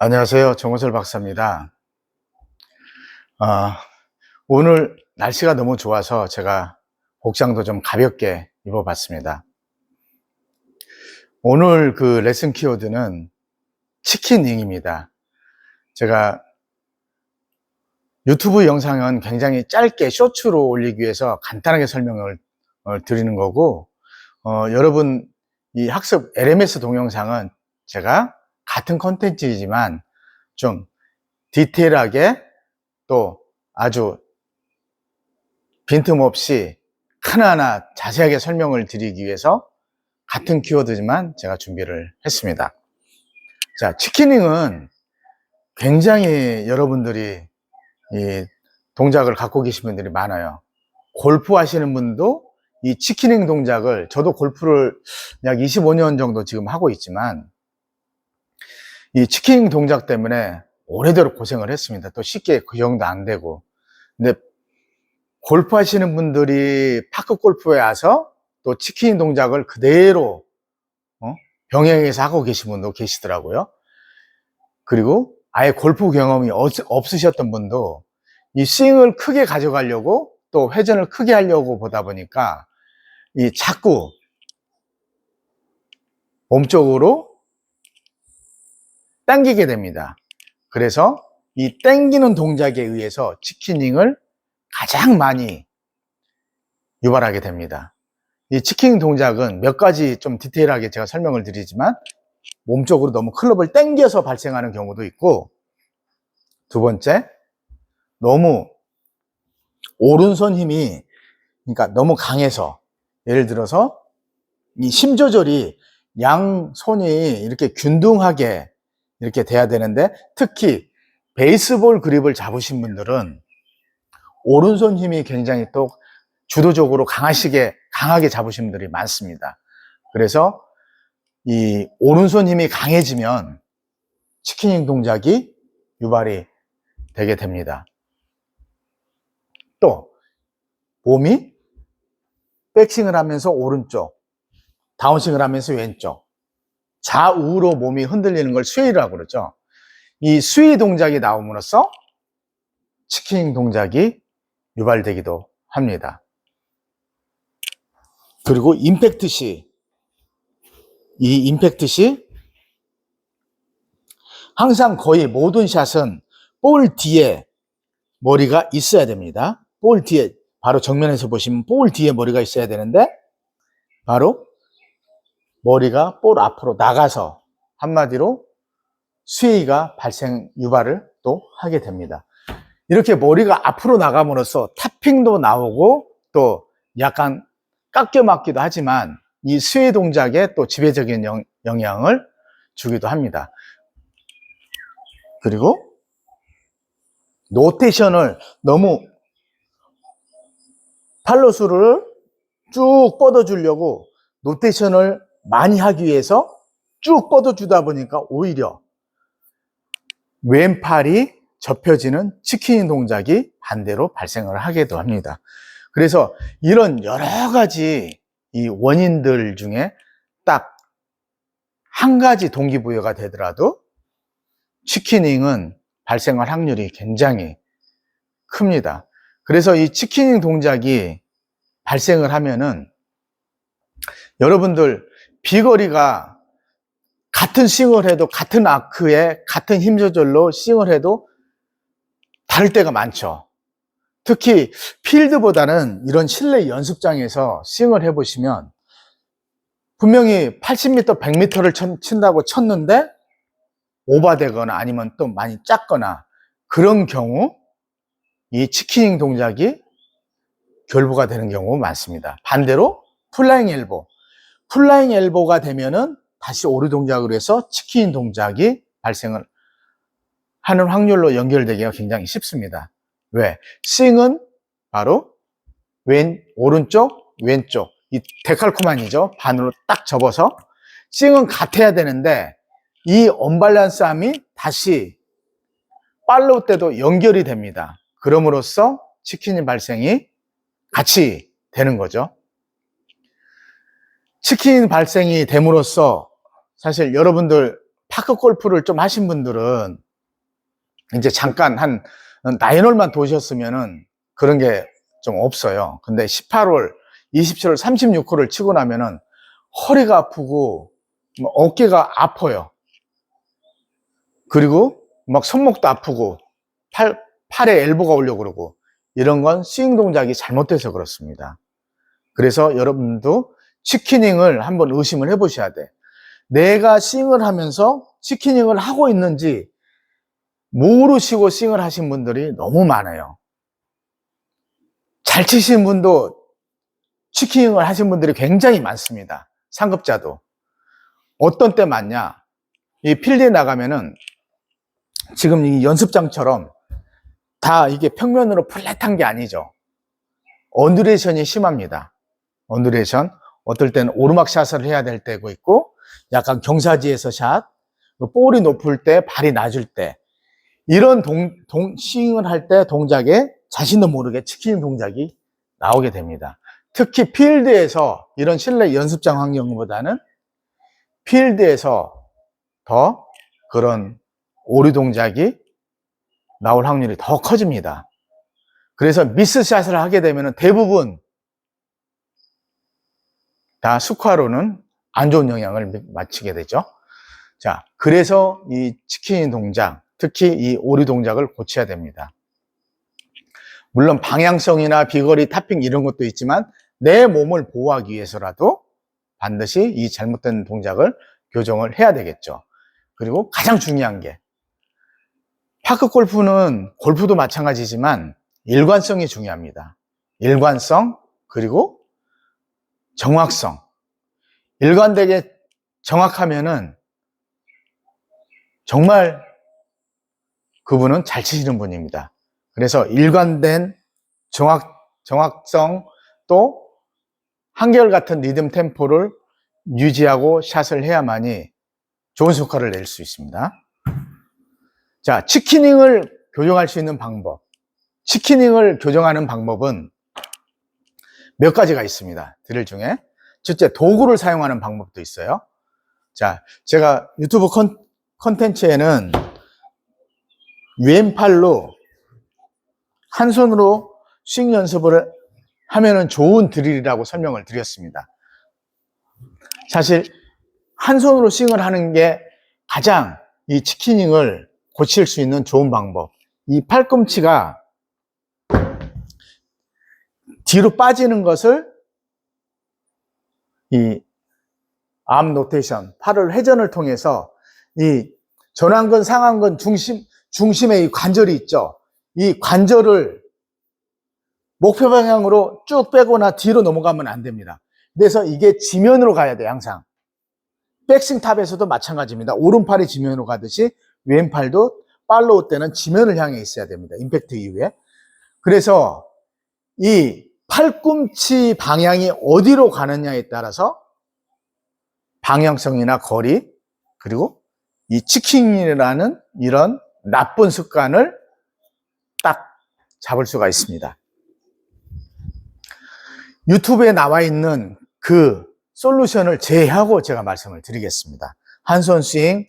안녕하세요. 정호설 박사입니다. 오늘 날씨가 너무 좋아서 제가 복장도 좀 가볍게 입어봤습니다. 오늘 그 레슨 키워드는 치킨윙입니다. 제가 유튜브 영상은 굉장히 짧게 쇼츠로 올리기 위해서 간단하게 설명을 드리는 거고, 여러분 이 학습 LMS 동영상은 제가 같은 컨텐츠이지만 좀 디테일하게 또 아주 빈틈없이 하나하나 자세하게 설명을 드리기 위해서 같은 키워드지만 제가 준비를 했습니다. 자, 치킨윙은 굉장히 여러분들이 이 동작을 갖고 계신 분들이 많아요. 골프 하시는 분도 이 치킨윙 동작을, 저도 골프를 약 25년 정도 지금 하고 있지만 이 치킨윙 동작 때문에 오래도록 고생을 했습니다. 또 쉽게 교정도 안 되고. 근데 골프 하시는 분들이 파크 골프에 와서 또 치킨 동작을 그대로 병행해서 하고 계신 분도 계시더라고요. 그리고 아예 골프 경험이 없으셨던 분도 이 스윙을 크게 가져가려고 또 회전을 크게 하려고 보다 보니까 이 자꾸 몸쪽으로 당기게 됩니다. 그래서 이 당기는 동작에 의해서 치킨윙을 가장 많이 유발하게 됩니다. 이 치킨 동작은 몇 가지 좀 디테일하게 제가 설명을 드리지만 몸쪽으로 너무 클럽을 당겨서 발생하는 경우도 있고, 두 번째, 너무 오른손 힘이 그러니까 너무 강해서, 예를 들어서 이 힘 조절이 양 손이 이렇게 균등하게 이렇게 돼야 되는데, 특히 베이스볼 그립을 잡으신 분들은 오른손 힘이 굉장히 또 주도적으로 강하게 잡으신 분들이 많습니다. 그래서 이 오른손 힘이 강해지면 치킨윙 동작이 유발이 되게 됩니다. 또 몸이 백스윙을 하면서 오른쪽, 다운스윙을 하면서 왼쪽, 좌우로 몸이 흔들리는 걸 스웨이라고 그러죠. 이 스웨이 동작이 나옴으로써 치킨윙 동작이 유발되기도 합니다. 그리고 임팩트 시, 이 임팩트 시 항상 거의 모든 샷은 볼 뒤에 머리가 있어야 됩니다. 볼 뒤에, 바로 정면에서 보시면 볼 뒤에 머리가 있어야 되는데, 바로 머리가 볼 앞으로 나가서 한마디로 스웨이가 유발을 또 하게 됩니다. 이렇게 머리가 앞으로 나감으로써 탑핑도 나오고 또 약간 깎여 맞기도 하지만 이 스웨이 동작에 또 지배적인 영향을 주기도 합니다. 그리고 노테이션을 너무 팔로스를 쭉 뻗어주려고 노테이션을 많이 하기 위해서 쭉 뻗어주다 보니까 오히려 왼팔이 접혀지는 치킨윙 동작이 반대로 발생을 하기도 합니다. 그래서 이런 여러 가지 이 원인들 중에 딱 한 가지 동기부여가 되더라도 치킨윙은 발생할 확률이 굉장히 큽니다. 그래서 이 치킨윙 동작이 발생을 하면은 여러분들 비거리가 같은 스윙을 해도, 같은 아크에 같은 힘 조절로 스윙을 해도 다를 때가 많죠. 특히 필드보다는 이런 실내 연습장에서 스윙을 해보시면 분명히 80m, 100m를 친다고 쳤는데 오버되거나 아니면 또 많이 작거나 그런 경우 이 치킨윙 동작이 결부가 되는 경우가 많습니다. 반대로 플라잉 엘보가 되면은 다시 오류 동작으로 해서 치킨윙 동작이 발생을 하는 확률로 연결되기가 굉장히 쉽습니다. 왜? 스윙은 바로 오른쪽, 왼쪽, 이 데칼코마니죠. 반으로 딱 접어서 스윙은 같아야 되는데 이 언밸런스함이 다시 팔로우 때도 연결이 됩니다. 그럼으로써 치킨윙 발생이 같이 되는 거죠. 치킨 발생이 됨으로써 사실 여러분들 파크 골프를 좀 하신 분들은 이제 잠깐 한 나인홀만 도셨으면은 그런 게 좀 없어요. 근데 18홀, 27홀, 36홀을 치고 나면은 허리가 아프고 어깨가 아파요. 그리고 막 손목도 아프고 팔에 엘보가 오려고 그러고, 이런 건 스윙 동작이 잘못돼서 그렇습니다. 그래서 여러분도 치키닝을 한번 의심을 해보셔야 돼. 내가 스윙을 하면서 치키닝을 하고 있는지 모르시고 스윙을 하신 분들이 너무 많아요. 잘 치시는 분도 치키닝을 하신 분들이 굉장히 많습니다. 상급자도. 어떤 때 많냐? 이 필드에 나가면은 지금 이 연습장처럼 다 이게 평면으로 플랫한 게 아니죠. 언듈레이션이 심합니다. 언듈레이션. 어떨 때는 오르막 샷을 해야 될 때고 있고, 약간 경사지에서 샷, 볼이 높을 때, 발이 낮을 때, 이런 스윙을 할 때 동작에 자신도 모르게 치키닝 동작이 나오게 됩니다. 특히 필드에서, 이런 실내 연습장 환경보다는 필드에서 더 그런 오류 동작이 나올 확률이 더 커집니다. 그래서 미스샷을 하게 되면 대부분 다 스코어로는 안 좋은 영향을 미치게 되죠. 자, 그래서 이 치키닝 동작, 특히 이 오류 동작을 고쳐야 됩니다. 물론 방향성이나 비거리, 탑핑 이런 것도 있지만 내 몸을 보호하기 위해서라도 반드시 이 잘못된 동작을 교정을 해야 되겠죠. 그리고 가장 중요한 게, 파크 골프는 골프도 마찬가지지만 일관성이 중요합니다. 일관성, 그리고 정확성. 일관되게 정확하면은 정말 그분은 잘 치시는 분입니다. 그래서 일관된 정확성, 또 한결같은 리듬 템포를 유지하고 샷을 해야만이 좋은 스코어를 낼 수 있습니다. 자, 치키닝을 교정할 수 있는 방법. 치키닝을 교정하는 방법은 몇 가지가 있습니다. 드릴 중에. 첫째, 도구를 사용하는 방법도 있어요. 자, 제가 유튜브 컨텐츠에는 왼팔로 한 손으로 스윙 연습을 하면은 좋은 드릴이라고 설명을 드렸습니다. 사실 한 손으로 스윙을 하는 게 가장 이 치키닝을 고칠 수 있는 좋은 방법. 이 팔꿈치가 뒤로 빠지는 것을 이 암 노테이션, 팔을 회전을 통해서 이 전완근, 상완근 중심에 이 관절이 있죠. 이 관절을 목표 방향으로 쭉 빼거나 뒤로 넘어가면 안 됩니다. 그래서 이게 지면으로 가야 돼요, 항상. 백스윙 탑에서도 마찬가지입니다. 오른팔이 지면으로 가듯이 왼팔도 팔로우 때는 지면을 향해 있어야 됩니다. 임팩트 이후에. 그래서 이 팔꿈치 방향이 어디로 가느냐에 따라서 방향성이나 거리, 그리고 이 치킹이라는 이런 나쁜 습관을 딱 잡을 수가 있습니다. 유튜브에 나와 있는 그 솔루션을 제외하고 제가 말씀을 드리겠습니다. 한 손 스윙,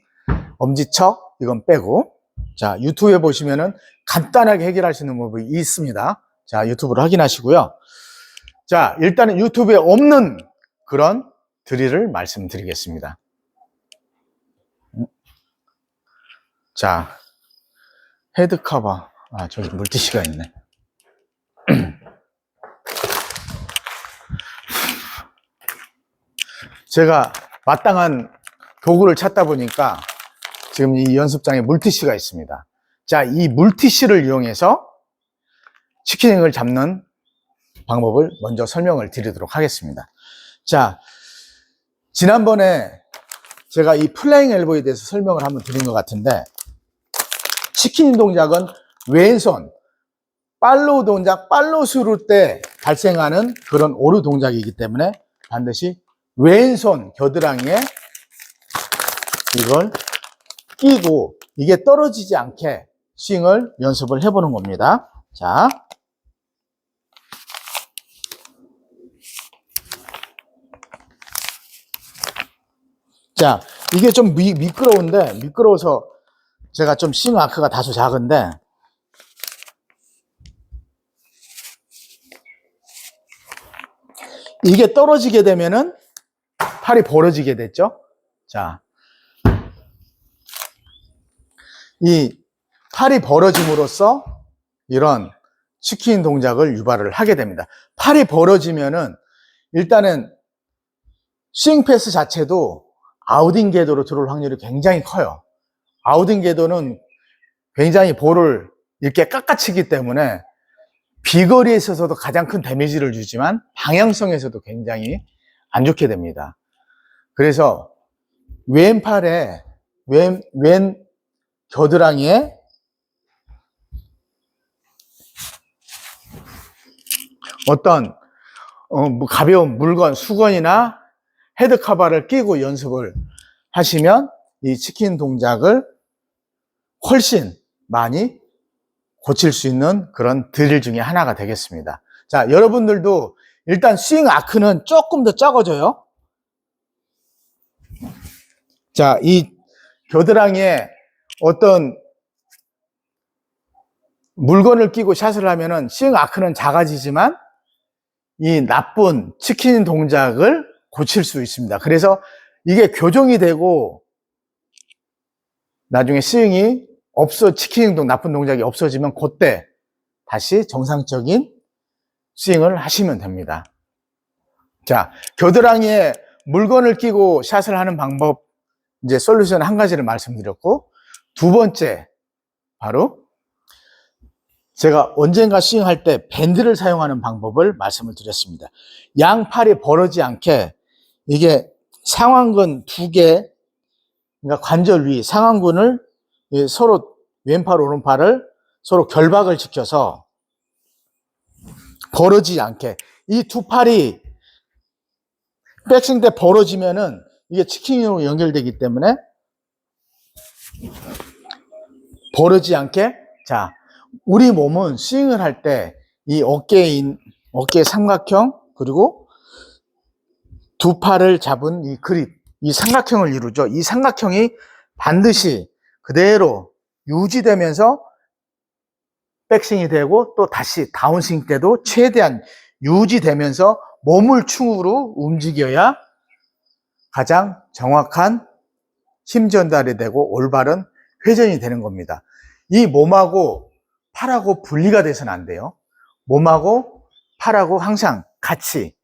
엄지척, 이건 빼고. 자, 유튜브에 보시면은 간단하게 해결할 수 있는 방법이 있습니다. 자, 유튜브를 확인하시고요. 자, 일단은 유튜브에 없는 그런 드릴을 말씀드리겠습니다. 자, 헤드 커버. 아, 저기 물티슈가 있네. 제가 마땅한 도구를 찾다 보니까 지금 이 연습장에 물티슈가 있습니다. 자, 이 물티슈를 이용해서 치키닝을 잡는 방법을 먼저 설명을 드리도록 하겠습니다. 자, 지난번에 제가 이 플라잉 엘보에 대해서 설명을 한번 드린 것 같은데, 치키닝 동작은 왼손, 팔로우 동작, 팔로우 스루 때 발생하는 그런 오류 동작이기 때문에 반드시 왼손 겨드랑이에 이걸 끼고 이게 떨어지지 않게 스윙을 연습을 해보는 겁니다. 자, 이게 좀 미끄러운데, 미끄러워서 제가 좀 스윙 아크가 다소 작은데, 이게 떨어지게 되면은 팔이 벌어지게 됐죠. 자, 이 팔이 벌어짐으로써 이런 치킨 동작을 유발을 하게 됩니다. 팔이 벌어지면은 일단은 스윙 패스 자체도 아웃인 궤도로 들어올 확률이 굉장히 커요. 아웃인 궤도는 굉장히 볼을 이렇게 깎아치기 때문에 비거리에 있어서도 가장 큰 데미지를 주지만 방향성에서도 굉장히 안 좋게 됩니다. 그래서 왼팔에 왼 겨드랑이에 어떤 가벼운 물건, 수건이나 헤드커버를 끼고 연습을 하시면 이 치킨 동작을 훨씬 많이 고칠 수 있는 그런 드릴 중에 하나가 되겠습니다. 자, 여러분들도 일단 스윙 아크는 조금 더 적어져요. 자, 이 겨드랑이에 어떤 물건을 끼고 샷을 하면은 스윙 아크는 작아지지만 이 나쁜 치킨 동작을 고칠 수 있습니다. 그래서 이게 교정이 되고 나중에 스윙이 치킨 나쁜 동작이 없어지면 그때 다시 정상적인 스윙을 하시면 됩니다. 자, 겨드랑이에 물건을 끼고 샷을 하는 방법, 이제 솔루션 한 가지를 말씀드렸고, 두 번째, 바로 제가 언젠가 스윙할 때 밴드를 사용하는 방법을 말씀을 드렸습니다. 양팔이 벌어지지 않게 이게 상완근 두 개, 그러니까 관절 위 상완근을 서로 왼팔, 오른팔을 서로 결박을 시켜서 벌어지지 않게 이 두 팔이 백스윙 때 벌어지면은 이게 치킨으로 연결되기 때문에 벌어지지 않게. 자, 우리 몸은 스윙을 할 때 이 어깨 삼각형 그리고 두 팔을 잡은 이 그립, 이 삼각형을 이루죠. 이 삼각형이 반드시 그대로 유지되면서 백스윙이 되고 또 다시 다운스윙 때도 최대한 유지되면서 몸을 충으로 움직여야 가장 정확한 힘 전달이 되고 올바른 회전이 되는 겁니다. 이 몸하고 팔하고 분리가 돼서는 안 돼요. 몸하고 팔하고 항상 같이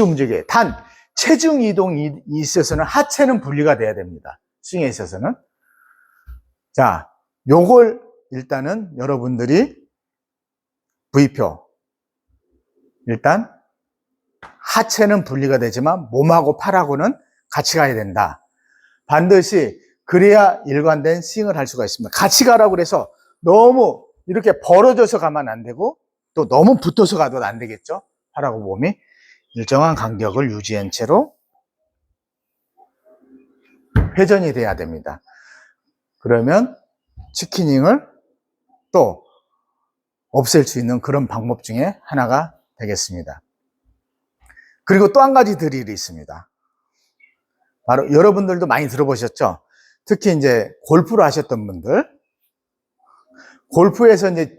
움직여요. 단 체중 이동이 있어서는 하체는 분리가 돼야 됩니다. 스윙에 있어서는. 자, 요걸 일단은 여러분들이 V표, 일단 하체는 분리가 되지만 몸하고 팔하고는 같이 가야 된다. 반드시 그래야 일관된 스윙을 할 수가 있습니다. 같이 가라고 그래서 너무 이렇게 벌어져서 가면 안 되고 또 너무 붙어서 가도 안 되겠죠. 팔하고 몸이 일정한 간격을 유지한 채로 회전이 돼야 됩니다. 그러면 치킨닝을 또 없앨 수 있는 그런 방법 중에 하나가 되겠습니다. 그리고 또 한 가지 드릴이 있습니다. 바로 여러분들도 많이 들어보셨죠? 특히 이제 골프를 하셨던 분들, 골프에서 이제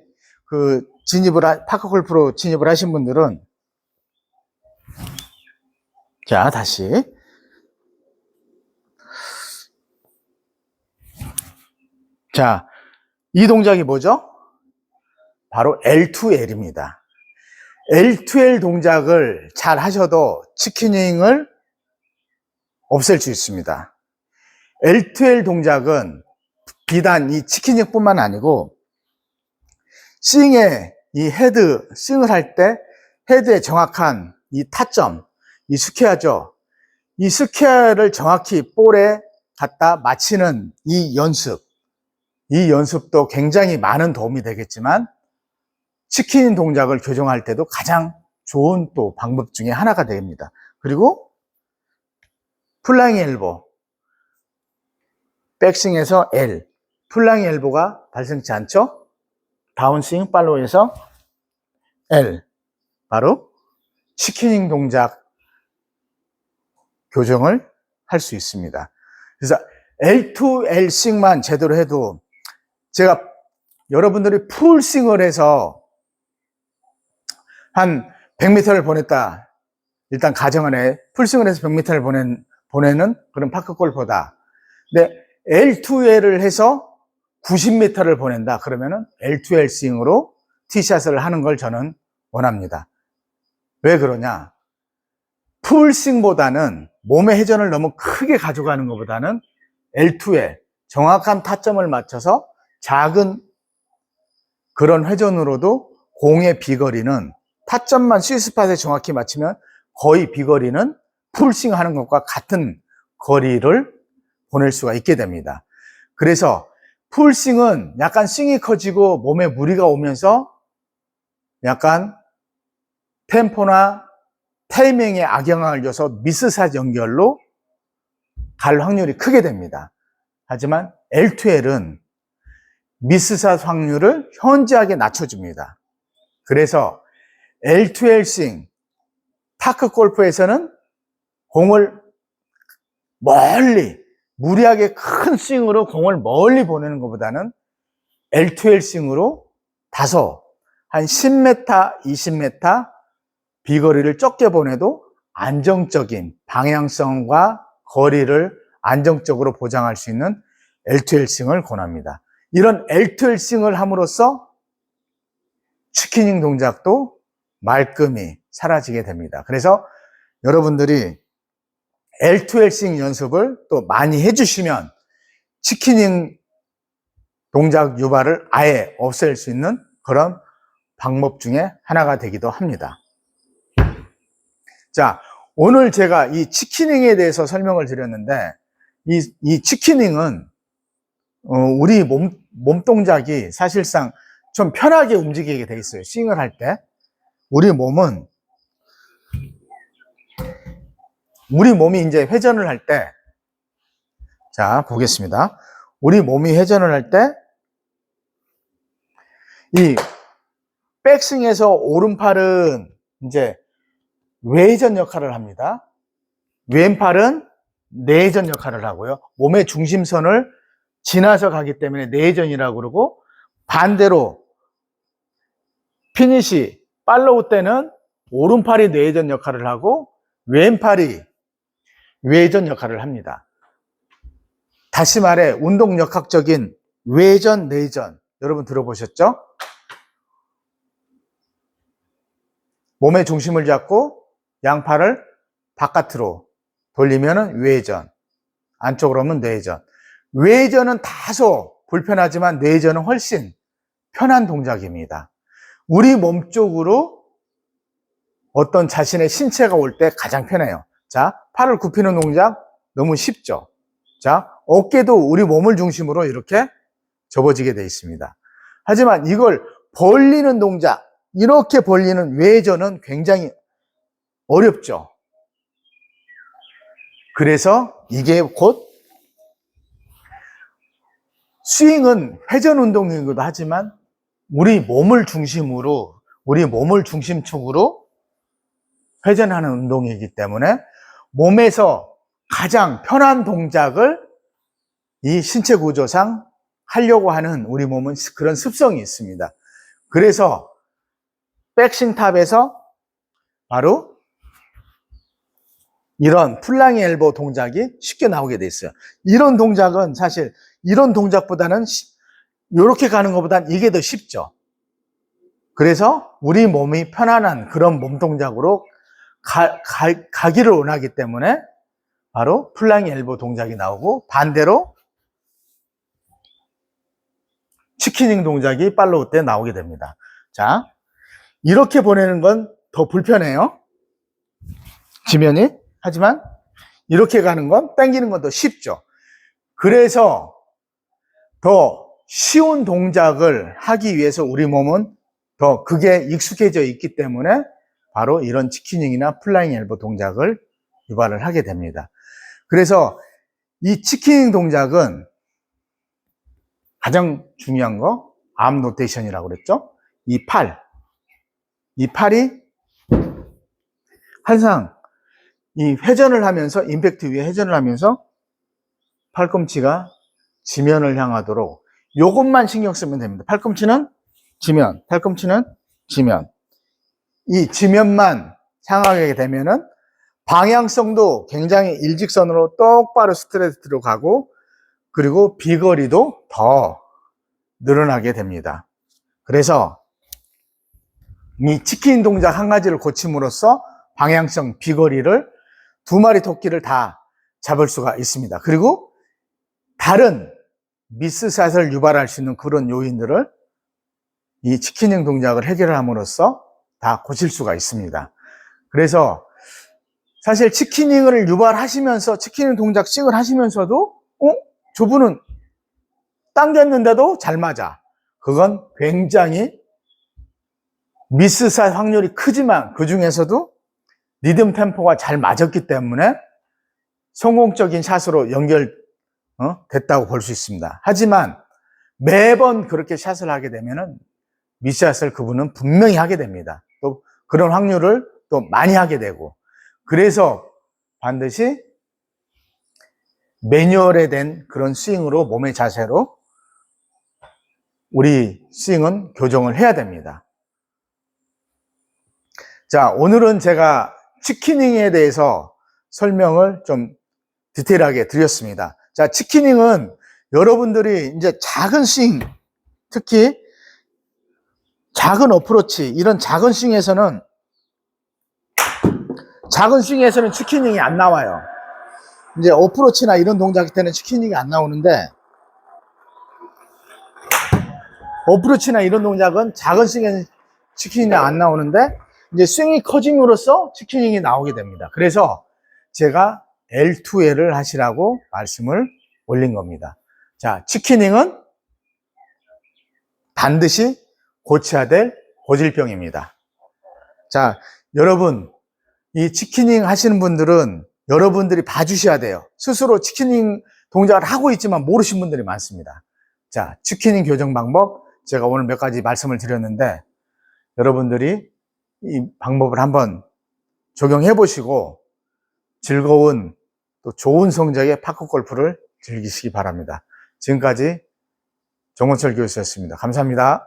파크 골프로 진입을 하신 분들은, 자, 다시. 자, 이 동작이 뭐죠? 바로 L2L입니다. L2L 동작을 잘 하셔도 치킨닝을 없앨 수 있습니다. L2L 동작은 비단 이 치킨닝뿐만 아니고 스윙에 스윙을 할 때 헤드의 정확한 이 타점, 이 스퀘어죠. 이 스퀘어를 정확히 볼에 갖다 맞히는 이 연습도 굉장히 많은 도움이 되겠지만 치킨 동작을 교정할 때도 가장 좋은 또 방법 중에 하나가 됩니다. 그리고 플라잉 엘보, 백스윙에서 L, 플라잉 엘보가 발생치 않죠? 다운스윙 팔로우에서 L, 바로 치킨닝 동작 교정을 할 수 있습니다. 그래서 L2L싱만 제대로 해도 제가 여러분들이 풀싱을 해서 한 100m를 보냈다. 일단 가정을 해. 풀싱을 해서 100m를 보내는 그런 파크 골퍼다. 근데 L2L을 해서 90m를 보낸다. 그러면은 L2L 스윙으로 티샷을 하는 걸 저는 원합니다. 왜 그러냐? 풀스윙보다는 몸의 회전을 너무 크게 가져가는 것보다는 L2L, 정확한 타점을 맞춰서 작은 그런 회전으로도 공의 비거리는 타점만 스윗스팟에 정확히 맞추면 거의 비거리는 풀스윙 하는 것과 같은 거리를 보낼 수가 있게 됩니다. 그래서 풀스윙은 약간 스윙이 커지고 몸에 무리가 오면서 약간 템포나 타이밍에 악영향을 줘서 미스샷 연결로 갈 확률이 크게 됩니다. 하지만 L2L은 미스샷 확률을 현저하게 낮춰줍니다. 그래서 L2L 스윙, 파크 골프에서는 공을 멀리, 무리하게 큰 스윙으로 공을 멀리 보내는 것보다는 L2L 스윙으로 다소 한 10m, 20m 비거리를 적게 보내도 안정적인 방향성과 거리를 안정적으로 보장할 수 있는 L2L 스윙을 권합니다. 이런 L2L 스윙을 함으로써 치키닝 동작도 말끔히 사라지게 됩니다. 그래서 여러분들이 L2L 스윙 연습을 또 많이 해주시면 치키닝 동작 유발을 아예 없앨 수 있는 그런 방법 중에 하나가 되기도 합니다. 자, 오늘 제가 이 치키닝에 대해서 설명을 드렸는데 이 치키닝은 우리 몸 동작이 사실상 좀 편하게 움직이게 돼 있어요. 스윙을 할 때. 우리 몸이 이제 회전을 할 때, 자, 보겠습니다. 우리 몸이 회전을 할 때, 이 백스윙에서 오른팔은 이제 외전 역할을 합니다. 왼팔은 내전 역할을 하고요. 몸의 중심선을 지나서 가기 때문에 내전이라고 그러고, 반대로 피니시, 팔로우 때는 오른팔이 내전 역할을 하고 왼팔이 외전 역할을 합니다. 다시 말해 운동역학적인 외전, 내전 여러분 들어보셨죠? 몸의 중심을 잡고 양팔을 바깥으로 돌리면 외전, 안쪽으로 오면 내전. 외전은 다소 불편하지만 내전은 훨씬 편한 동작입니다. 우리 몸 쪽으로 어떤 자신의 신체가 올 때 가장 편해요. 자, 팔을 굽히는 동작 너무 쉽죠? 자, 어깨도 우리 몸을 중심으로 이렇게 접어지게 되어 있습니다. 하지만 이걸 벌리는 동작, 이렇게 벌리는 외전은 굉장히 어렵죠. 그래서 이게 곧 스윙은 회전 운동이기도 하지만 우리 몸을 중심으로, 우리 몸을 중심축으로 회전하는 운동이기 때문에 몸에서 가장 편한 동작을 이 신체 구조상 하려고 하는 우리 몸은 그런 습성이 있습니다. 그래서 백스윙 탑에서 바로 이런 플랑이 엘보 동작이 쉽게 나오게 돼 있어요. 이런 동작은 사실 이런 동작보다는 이렇게 가는 것보다는 이게 더 쉽죠. 그래서 우리 몸이 편안한 그런 몸 동작으로 가기를 원하기 때문에 바로 플랑이 엘보 동작이 나오고 반대로 치키닝 동작이 팔로우 때 나오게 됩니다. 자, 이렇게 보내는 건 더 불편해요. 지면이. 하지만 이렇게 가는 건 당기는 건 더 쉽죠. 그래서 더 쉬운 동작을 하기 위해서 우리 몸은 더 그게 익숙해져 있기 때문에 바로 이런 치키닝이나 플라잉 엘보 동작을 유발을 하게 됩니다. 그래서 이 치키닝 동작은 가장 중요한 거 암 로테이션이라고 그랬죠. 이 팔이 항상 이 회전을 하면서 임팩트 위에 회전을 하면서 팔꿈치가 지면을 향하도록 요것만 신경 쓰면 됩니다. 팔꿈치는 지면, 팔꿈치는 지면. 이 지면만 향하게 되면은 방향성도 굉장히 일직선으로 똑바로 스트레이트로 가고, 그리고 비거리도 더 늘어나게 됩니다. 그래서 이 치킨 동작 한 가지를 고침으로써 방향성, 비거리를 두 마리 토끼를 다 잡을 수가 있습니다. 그리고 다른 미스샷을 유발할 수 있는 그런 요인들을 이 치킨닝 동작을 해결함으로써 다 고칠 수가 있습니다. 그래서 사실 치킨닝을 유발하시면서 치킨닝 동작 씩을 하시면서도 저분은 당겼는데도 잘 맞아. 그건 굉장히 미스샷 확률이 크지만 그 중에서도 리듬 템포가 잘 맞았기 때문에 성공적인 샷으로 됐다고 볼 수 있습니다. 하지만 매번 그렇게 샷을 하게 되면은 미스샷을 그분은 분명히 하게 됩니다. 또 그런 확률을 또 많이 하게 되고, 그래서 반드시 매뉴얼에 된 그런 스윙으로, 몸의 자세로 우리 스윙은 교정을 해야 됩니다. 자, 오늘은 제가 치킨닝에 대해서 설명을 좀 디테일하게 드렸습니다. 자, 치킨닝은 여러분들이 이제 작은 스윙, 특히 작은 어프로치, 이런 작은 스윙에서는 치킨닝이 안 나와요. 이제 어프로치나 이런 동작 때는 치킨닝이 안 나오는데, 어프로치나 이런 동작은 작은 스윙에는 치킨닝이 안 나오는데, 이제 스윙이 커짐으로써 치킨닝이 나오게 됩니다. 그래서 제가 L2L을 하시라고 말씀을 올린 겁니다. 자, 치킨닝은 반드시 고쳐야 될 고질병입니다. 자, 여러분, 이 치킨닝 하시는 분들은 여러분들이 봐주셔야 돼요. 스스로 치킨닝 동작을 하고 있지만 모르신 분들이 많습니다. 자, 치킨닝 교정 방법, 제가 오늘 몇 가지 말씀을 드렸는데, 여러분들이 이 방법을 한번 적용해 보시고 즐거운 또 좋은 성적의 파크 골프를 즐기시기 바랍니다. 지금까지 정원철 교수였습니다. 감사합니다.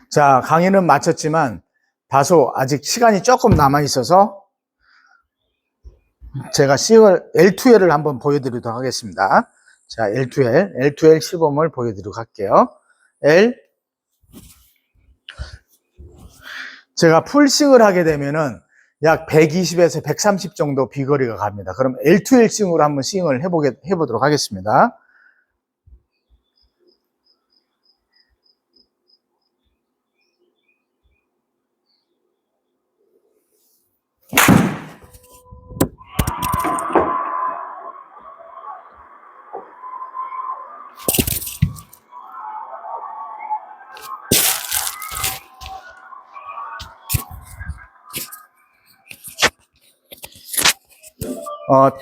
자, 강의는 마쳤지만 다소 아직 시간이 조금 남아 있어서 제가 L2L을 한번 보여드리도록 하겠습니다. 자, L2L 시범을 보여드리도록 할게요. 제가 풀스윙을 하게 되면은 약 120에서 130 정도 비거리가 갑니다. 그럼 L2L 스윙으로 한번 스윙을 해보도록 하겠습니다.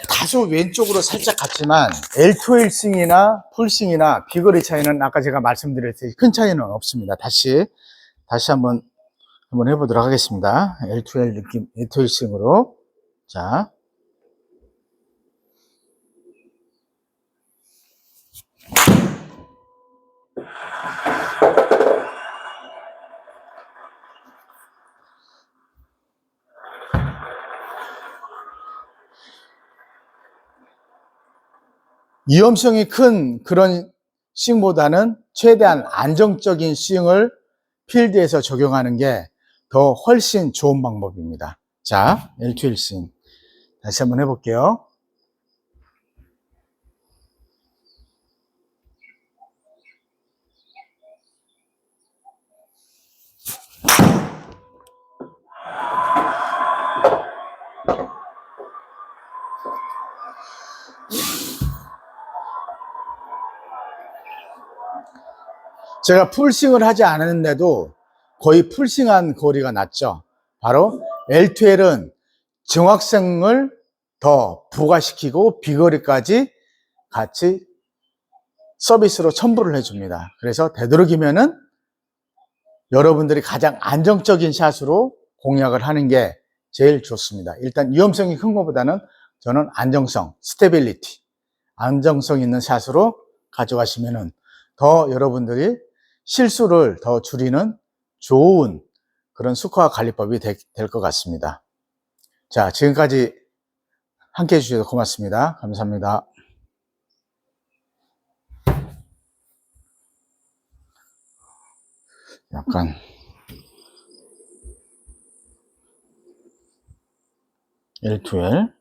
다소 왼쪽으로 살짝 갔지만 L2L 스윙이나 풀스윙이나 비거리 차이는 아까 제가 말씀드렸듯이 큰 차이는 없습니다. 다시 한번 해보도록 하겠습니다. L2L 스윙으로. 자. 위험성이 큰 그런 스윙보다는 최대한 안정적인 스윙을 필드에서 적용하는 게 더 훨씬 좋은 방법입니다. 자, L2L 스윙. 다시 한번 해볼게요. 제가 풀스윙을 하지 않았는데도 거의 풀스윙한 거리가 났죠. 바로 L2L은 정확성을 더 부가시키고 비거리까지 같이 서비스로 첨부를 해줍니다. 그래서 되도록이면은 여러분들이 가장 안정적인 샷으로 공략을 하는 게 제일 좋습니다. 일단 위험성이 큰 것보다는 저는 안정성, 스테빌리티, 안정성 있는 샷으로 가져가시면은 더 여러분들이 실수를 더 줄이는 좋은 그런 스코어 관리법이 될 것 같습니다. 자, 지금까지 함께 해주셔서 고맙습니다. 감사합니다. 약간 L2L